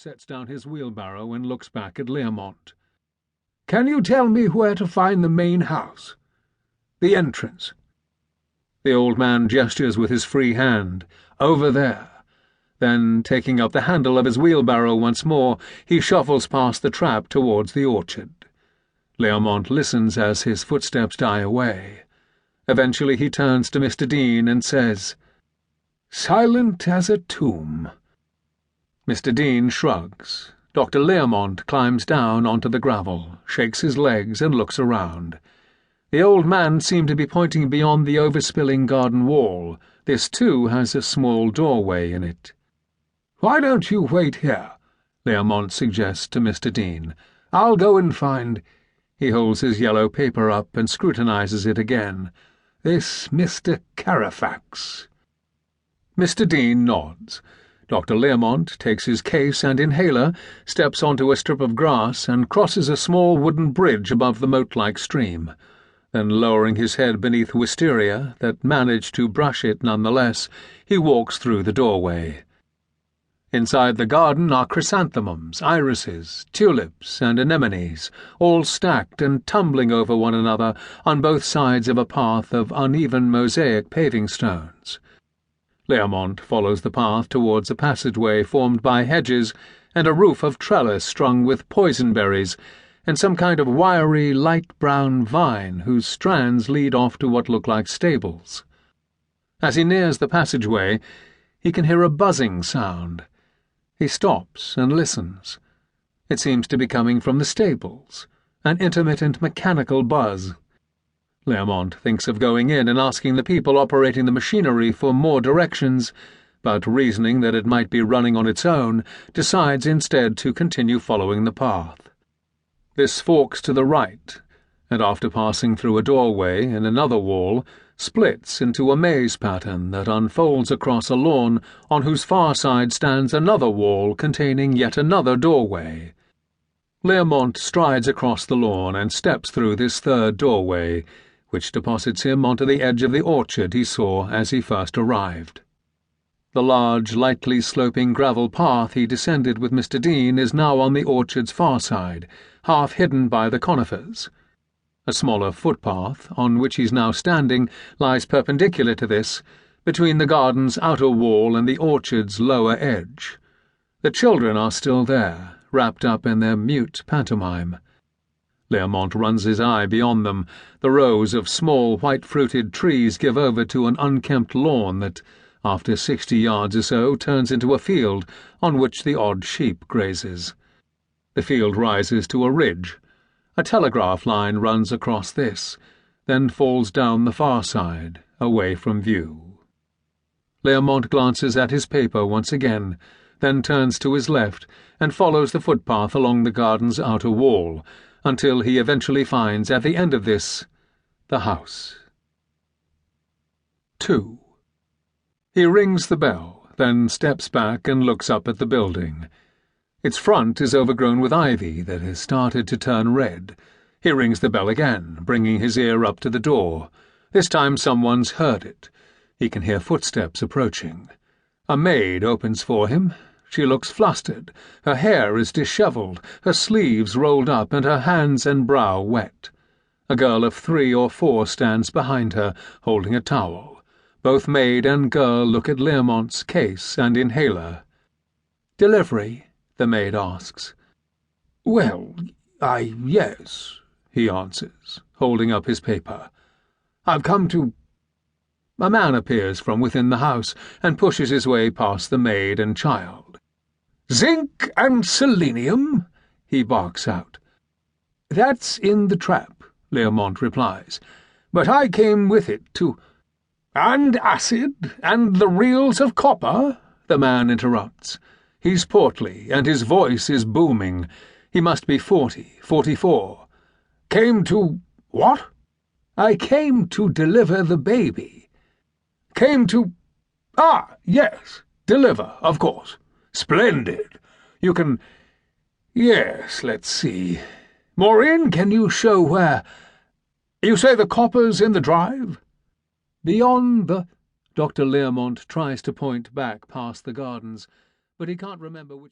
sets down his wheelbarrow and looks back at Learmont. "Can you tell me where to find the main house? The entrance?" The old man gestures with his free hand. "Over there." Then, taking up the handle of his wheelbarrow once more, he shuffles past the trap towards the orchard. Learmont listens as his footsteps die away. Eventually he turns to Mr. Dean and says, "Silent as a tomb." Mr. Dean shrugs. Dr. Learmont climbs down onto the gravel, shakes his legs, and looks around. The old man seemed to be pointing beyond the overspilling garden wall. This, too, has a small doorway in it. "Why don't you wait here?" Learmont suggests to Mr. Dean. "I'll go and find—" He holds his yellow paper up and scrutinizes it again. "This Mr. Carrefax." Mr. Dean nods. Dr. Learmont takes his case and inhaler, steps onto a strip of grass, and crosses a small wooden bridge above the moat-like stream. Then, lowering his head beneath wisteria that managed to brush it nonetheless, he walks through the doorway. Inside the garden are chrysanthemums, irises, tulips, and anemones, all stacked and tumbling over one another on both sides of a path of uneven mosaic paving stones. Learmont follows the path towards a passageway formed by hedges and a roof of trellis strung with poisonberries and some kind of wiry, light-brown vine whose strands lead off to what look like stables. As he nears the passageway, he can hear a buzzing sound. He stops and listens. It seems to be coming from the stables, an intermittent mechanical buzz. Learmont thinks of going in and asking the people operating the machinery for more directions, but reasoning that it might be running on its own, decides instead to continue following the path. This forks to the right, and after passing through a doorway in another wall, splits into a maze pattern that unfolds across a lawn on whose far side stands another wall containing yet another doorway. Learmont strides across the lawn and steps through this third doorway, which deposits him onto the edge of the orchard he saw as he first arrived. The large, lightly sloping gravel path he descended with Mr. Dean is now on the orchard's far side, half hidden by the conifers. A smaller footpath, on which he's now standing, lies perpendicular to this, between the garden's outer wall and the orchard's lower edge. The children are still there, wrapped up in their mute pantomime. Learmont runs his eye beyond them. The rows of small, white-fruited trees give over to an unkempt lawn that, after 60 yards or so, turns into a field on which the odd sheep grazes. The field rises to a ridge. A telegraph line runs across this, then falls down the far side, away from view. Learmont glances at his paper once again, then turns to his left and follows the footpath along the garden's outer wall, until he eventually finds, at the end of this, the house. 2. He rings the bell, then steps back and looks up at the building. Its front is overgrown with ivy that has started to turn red. He rings the bell again, bringing his ear up to the door. This time someone's heard it. He can hear footsteps approaching. A maid opens for him. She looks flustered. Her hair is dishevelled, her sleeves rolled up, and her hands and brow wet. A girl of 3 or 4 stands behind her, holding a towel. Both maid and girl look at Learmont's case and inhaler. "Delivery?" the maid asks. "Well, yes," he answers, holding up his paper. "I've come to—" A man appears from within the house and pushes his way past the maid and child. "Zinc and selenium?" he barks out. "That's in the trap," Learmont replies. "But I came with it to—" "And acid, and the reels of copper?" the man interrupts. He's portly, and his voice is booming. He must be 40, 44. "Came to— what?" "I came to deliver the baby." "Came to— ah, yes, deliver, of course. Splendid. You can— yes, let's see. Maureen, can you show where— you say the copper's in the drive?" "Beyond the—" Dr. Learmont tries to point back past the gardens, but he can't remember which